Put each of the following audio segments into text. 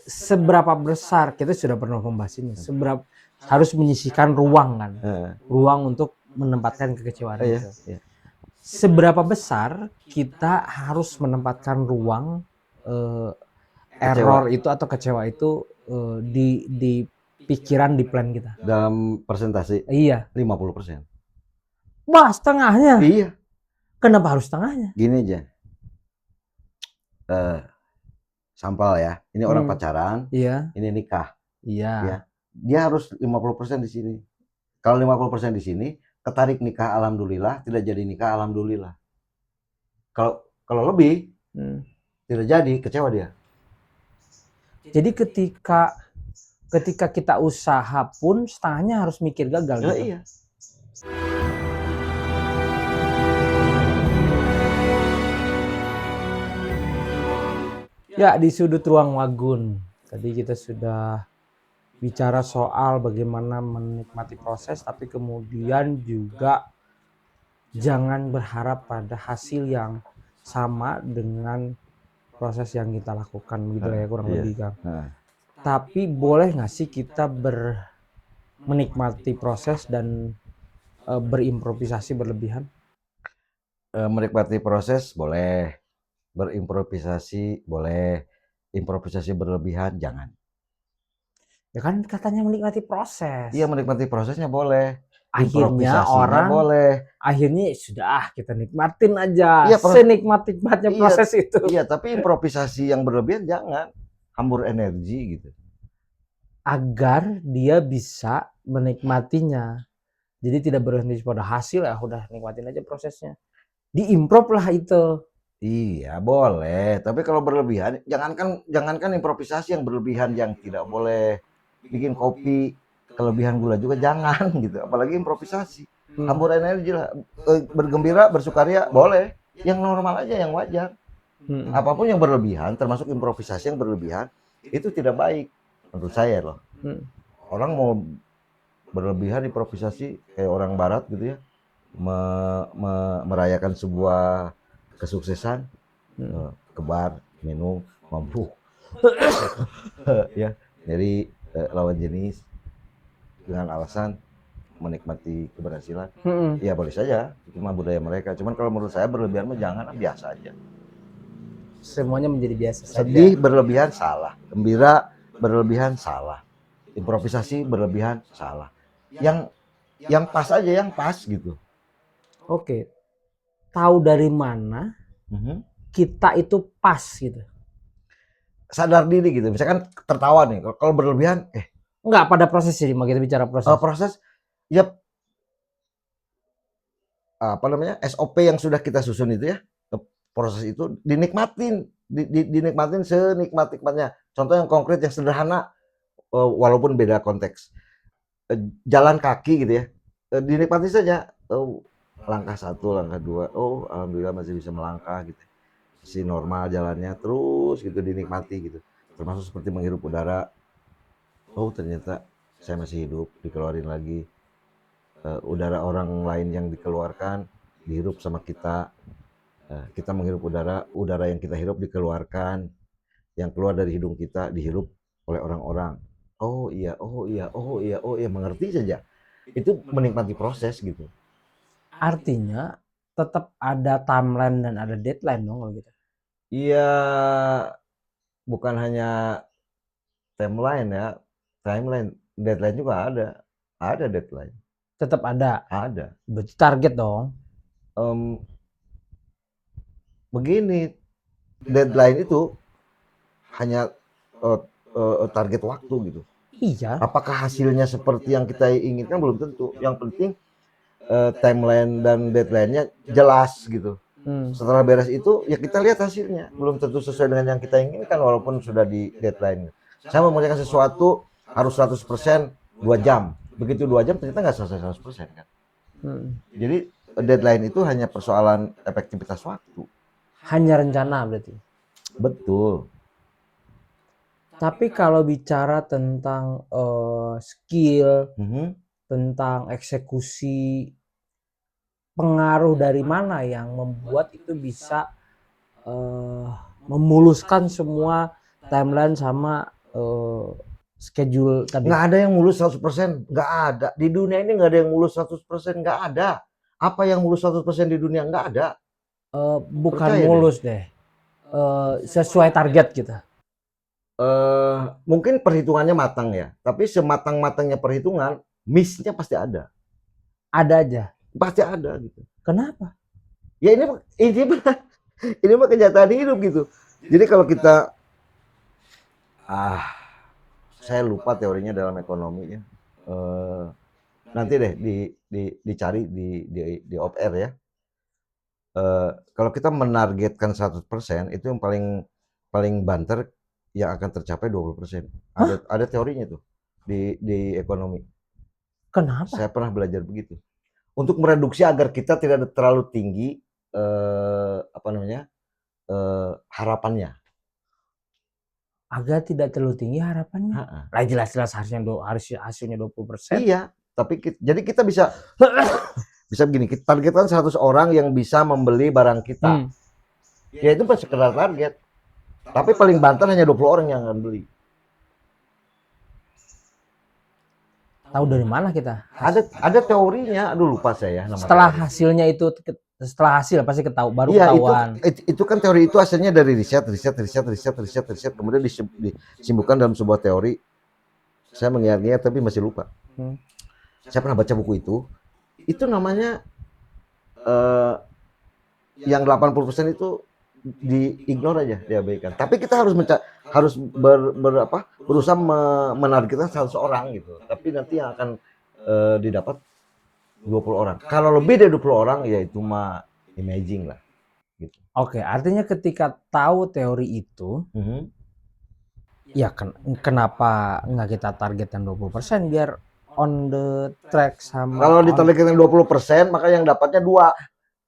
seberapa besar, kita sudah pernah membahas ini, seberapa harus menyisihkan ruang kan, ruang untuk menempatkan kekecewaan itu. Seberapa besar kita harus menempatkan ruang error itu atau kecewa itu di pikiran, di plan kita. Dalam persentase? Iya. 50%. Wah, setengahnya. Iya. Kenapa harus setengahnya? Gini aja. Sampel ya, ini orang pacaran, iya. Ini nikah. Iya. Ya. Dia harus 50% di sini. Kalau 50% di sini, ketarik nikah alhamdulillah, tidak jadi nikah alhamdulillah. Kalau lebih, tidak jadi, kecewa dia. Jadi ketika kita usaha pun setengahnya harus mikir gagal gitu. Iya. Ya, di sudut ruang Wagun tadi kita sudah bicara soal bagaimana menikmati proses, tapi kemudian juga jangan berharap pada hasil yang sama dengan proses yang kita lakukan gitu ya, kurang lebih kan. Tapi boleh nggak sih kita menikmati proses dan berimprovisasi berlebihan? Menikmati proses boleh, berimprovisasi boleh, improvisasi berlebihan jangan. Ya kan katanya menikmati proses. Iya, menikmati prosesnya boleh. Akhirnya orang boleh. Akhirnya sudah kita nikmatin aja. Iya, senikmat-nikmatnya proses itu. Iya, tapi improvisasi yang berlebihan jangan. Hambur energi gitu. Agar dia bisa menikmatinya. Jadi tidak berhenti pada hasil, ya udah nikmatin aja prosesnya. Diimprov lah itu. Iya, boleh. Tapi kalau berlebihan, jangankan improvisasi yang berlebihan, yang tidak boleh bikin kopi kelebihan gula juga jangan gitu. Apalagi improvisasi. Hambur energi lah. Bergembira, bersukaria boleh. Yang normal aja, yang wajar. Apapun yang berlebihan, termasuk improvisasi yang berlebihan, itu tidak baik menurut saya loh. Orang mau berlebihan improvisasi kayak orang barat gitu ya, merayakan sebuah kesuksesan, ke bar, minum, mabuk, ya, dari lawan jenis dengan alasan menikmati keberhasilan, ya boleh saja, itu mah budaya mereka. Cuman kalau menurut saya berlebihan mah jangan, biasa aja. Semuanya menjadi biasa saja. Sedih berlebihan salah, gembira berlebihan salah, improvisasi berlebihan salah. Yang pas aja, yang pas gitu. Oke, tahu dari mana kita itu pas gitu? Sadar diri gitu. Misalkan tertawa nih, kalau berlebihan, enggak, pada proses ini, kita bicara proses. Proses, ya apa namanya, SOP yang sudah kita susun itu ya, proses itu dinikmatin, dinikmatin senikmat-nikmatnya. Contoh yang konkret, yang sederhana, walaupun beda konteks. Jalan kaki gitu ya, dinikmati saja. Langkah 1, langkah 2, alhamdulillah masih bisa melangkah gitu. Si normal jalannya terus gitu, dinikmati gitu. Termasuk seperti menghirup udara. Ternyata saya masih hidup, dikeluarin lagi. Udara orang lain yang dikeluarkan dihirup sama kita. Kita menghirup udara yang kita hirup dikeluarkan. Yang keluar dari hidung kita dihirup oleh orang-orang. Oh iya, mengerti saja. Itu menikmati proses gitu. Artinya tetap ada timeline dan ada deadline dong kalau gitu. Iya, bukan hanya timeline ya, deadline juga ada. Ada deadline. Tetap ada. Ada. Berarti target dong. Begini, deadline itu hanya target waktu gitu. Iya. Apakah hasilnya seperti yang kita inginkan belum tentu. Yang penting timeline dan deadline-nya jelas gitu. Setelah beres itu ya kita lihat hasilnya. Belum tentu sesuai dengan yang kita inginkan walaupun sudah di deadline. Saya mau mengerjakan sesuatu harus 100% 2 jam. Begitu 2 jam ternyata nggak selesai 100% kan. Jadi deadline itu hanya persoalan efektivitas waktu. Hanya rencana berarti. Betul. Tapi kalau bicara tentang skill, tentang eksekusi, pengaruh dari mana yang membuat itu bisa memuluskan semua timeline sama eh, schedule tadi? Nggak ada yang mulus 100%, nggak ada. Di dunia ini nggak ada yang mulus 100%, nggak ada. Apa yang mulus 100% di dunia? Nggak ada. Bukan Percaya deh. mulus deh. Sesuai target kita. Mungkin perhitungannya matang ya, tapi sematang-matangnya perhitungan, miss-nya pasti ada. Ada aja. Pasti ada gitu. Kenapa? Ya ini mah kenyataan hidup gitu. Jadi kalau kita saya lupa teorinya dalam ekonomi ya. Nanti deh dicari di op air ya. Kalau kita menargetkan 100% itu yang paling banter yang akan tercapai 20%. Ada teorinya tuh di ekonomi. Kenapa? Saya pernah belajar begitu. Untuk mereduksi agar kita tidak terlalu tinggi harapannya. Agar tidak terlalu tinggi harapannya. Ha-ha. Lah jelas-jelas hasilnya 20%. Iya, tapi jadi kita bisa begini, kita targetkan 100 orang yang bisa membeli barang kita. Ya itu pas sekedar target. Tapi paling banter hanya 20 orang yang akan beli. Tahu dari mana kita? Ada teorinya, aduh lupa saya nama Setelah teori. hasilnya itu, setelah hasil pasti baru Iya, ketahuan. itu kan teori itu hasilnya dari riset, kemudian disimpulkan dalam sebuah teori. Saya mengingat-ingat tapi masih lupa. Saya pernah baca buku itu. Itu namanya yang 80% itu diignore aja, diabaikan. Tapi kita harus berusaha menargetkan 100 orang gitu. Tapi nanti yang akan didapat 20 orang. Kalau lebih dari 20 orang ya itu mah imaging lah. Gitu. Oke, artinya ketika tahu teori itu, ya kenapa nggak kita targetkan 20% biar on the track sama. Kalau ditargetkan 20%, maka yang dapatnya 2.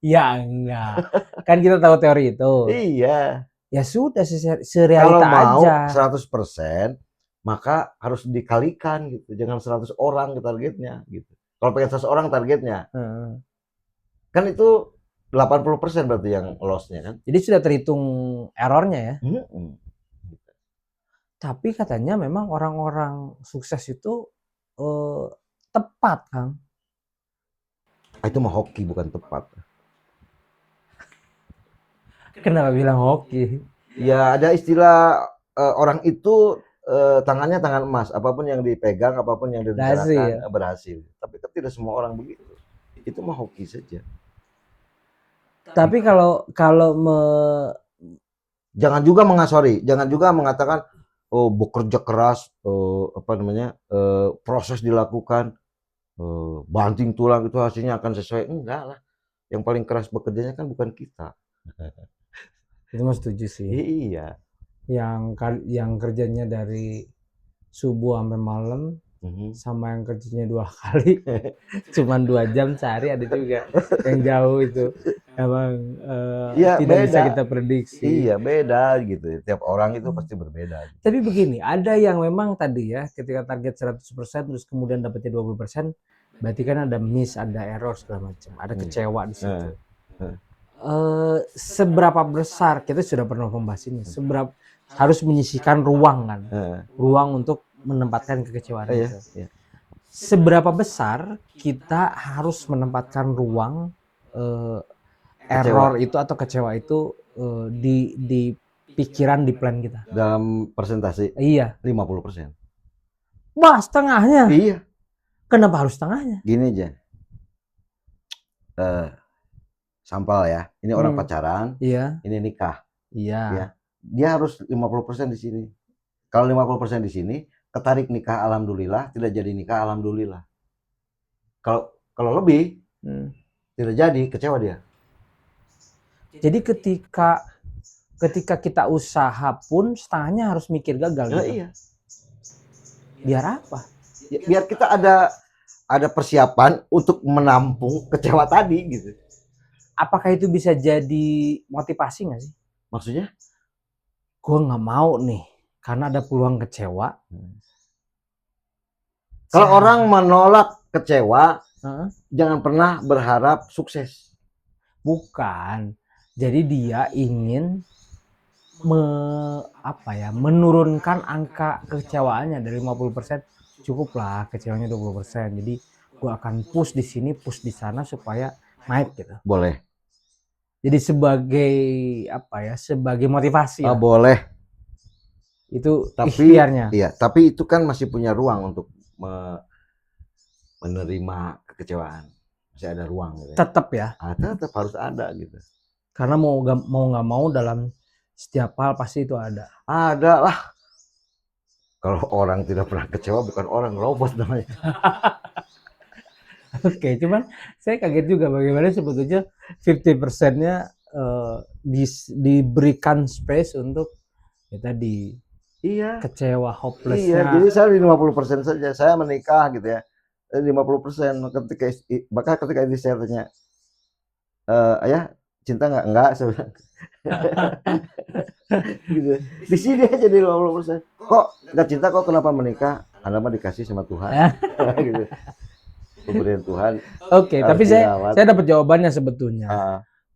Ya enggak. Kan kita tahu teori itu. Iya. Ya sudah, serealita aja. Kalau mau 100%, maka harus dikalikan gitu. Jangan 100 orang targetnya gitu. Kalau pengen 100 orang targetnya. Kan itu 80% berarti yang loss-nya kan. Jadi sudah terhitung errornya ya. Tapi katanya memang orang-orang sukses itu tepat, Kang. Itu mah hoki bukan tepat. Kenapa bilang hoki? Ya ada istilah orang itu tangannya tangan emas, apapun yang dipegang, apapun yang direncanakan berhasil. Tapi kan tidak semua orang begitu. Itu mah hoki saja. Tapi kalau jangan juga jangan juga mengatakan bekerja keras, proses dilakukan, banting tulang itu hasilnya akan sesuai. Enggak lah. Yang paling keras bekerjanya kan bukan kita. Itu mah setuju sih. Iya. Yang kerjanya dari subuh sampai malam, sama yang kerjanya 2 kali, cuman 2 jam sehari ada juga. Yang jauh itu emang tidak bisa kita prediksi. Iya beda gitu. Tiap orang itu pasti berbeda. Tapi begini, ada yang memang tadi ya, ketika target 100% terus kemudian dapatnya 20%, berarti kan ada miss, ada error segala macam, ada kecewa di situ. Seberapa besar, kita sudah pernah membahas ini, seberapa harus menyisihkan ruang kan, ruang untuk menempatkan kekecewaan itu. Seberapa besar kita harus menempatkan ruang error itu atau kecewa itu di pikiran, di plan kita. Dalam persentase? Iya. 50%. Wah, setengahnya? Iya. Kenapa harus setengahnya? Gini aja. Sampel ya, ini orang pacaran, ini nikah. Iya. Ya. Dia harus 50% di sini. Kalau 50% di sini, ketarik nikah alhamdulillah, tidak jadi nikah alhamdulillah. Kalau lebih, tidak jadi, kecewa dia. Jadi ketika kita usaha pun setengahnya harus mikir gagal gitu. Iya. Biar apa? Biar kita ada persiapan untuk menampung kecewa tadi gitu. Apakah itu bisa jadi motivasi nggak sih? Maksudnya? Gue nggak mau nih, karena ada peluang kecewa. Kalau orang menolak kecewa, jangan pernah berharap sukses. Bukan. Jadi dia ingin menurunkan angka kekecewaannya dari 50%, cukuplah kecewanya 20%. Jadi gua akan push di sini, push di sana supaya naik gitu. Boleh. Jadi sebagai sebagai motivasi lah. Boleh. Itu Tapi ikhtiarnya. iya, tapi itu kan masih punya ruang untuk menerima kekecewaan. Masih ada ruang gitu ya. Tetap ya. Tetap harus ada gitu. Karena mau nggak mau dalam setiap hal pasti itu ada. Ada lah. Kalau orang tidak pernah kecewa bukan orang, robot namanya. Oke, cuman saya kaget juga bagaimana sebetulnya 50%-nya diberikan space untuk ya tadi Iya. kecewa, Iya, hopelessnya. jadi saya 50% saja. Saya menikah gitu ya. 50%. Bahkan ketika istri saya tanya, ayah cinta nggak? Enggak, saya bilang. Gitu. Di sini aja di 50%. Kok nggak cinta, kok kenapa menikah? Anda mah dikasih sama Tuhan. Gitu. Pemberian Tuhan. Oke, tapi dirawat. saya dapat jawabannya sebetulnya.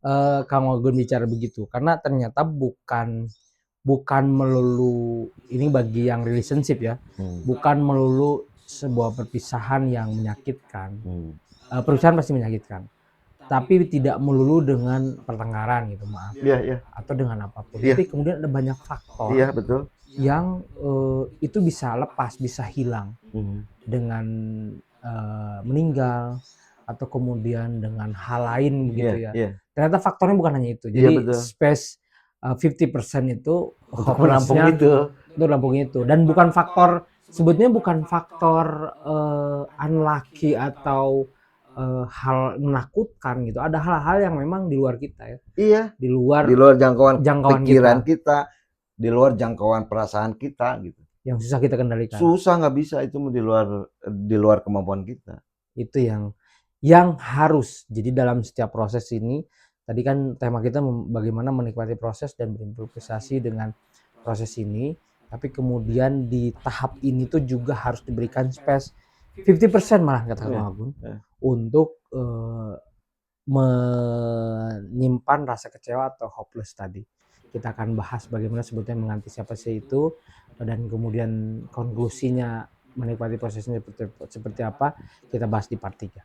Ah, Kang Ogun bicara begitu karena ternyata bukan melulu ini bagi yang relationship ya, bukan melulu sebuah perpisahan yang menyakitkan. Perpisahan pasti menyakitkan, tapi tidak melulu dengan pertengkaran gitu, maaf. Iya, iya. Atau dengan apapun. Iya. Tapi kemudian ada banyak faktor Iya, betul. yang itu bisa lepas, bisa hilang dengan meninggal atau kemudian dengan hal lain begitu Iya, ya. iya. Ternyata faktornya bukan hanya itu. Iya, Jadi betul. space 50% itu Untuk menampung itu. Untuk menampung itu. Dan bukan faktor, sebetulnya bukan faktor unlucky atau hal menakutkan gitu. Ada hal-hal yang memang di luar kita ya. Iya. Di luar jangkauan pikiran kita. di luar jangkauan perasaan kita gitu. Yang susah kita kendalikan. Susah, nggak bisa, itu di luar kemampuan kita. Itu yang harus. Jadi dalam setiap proses ini, tadi kan tema kita bagaimana menikmati proses dan berimprovisasi dengan proses ini, tapi kemudian di tahap ini tuh juga harus diberikan space 50% malah kata Kang Agun untuk menyimpan rasa kecewa atau hopeless tadi. Kita akan bahas bagaimana sebetulnya mengantisipasi itu dan kemudian konklusinya menikmati prosesnya seperti apa, kita bahas di part 3.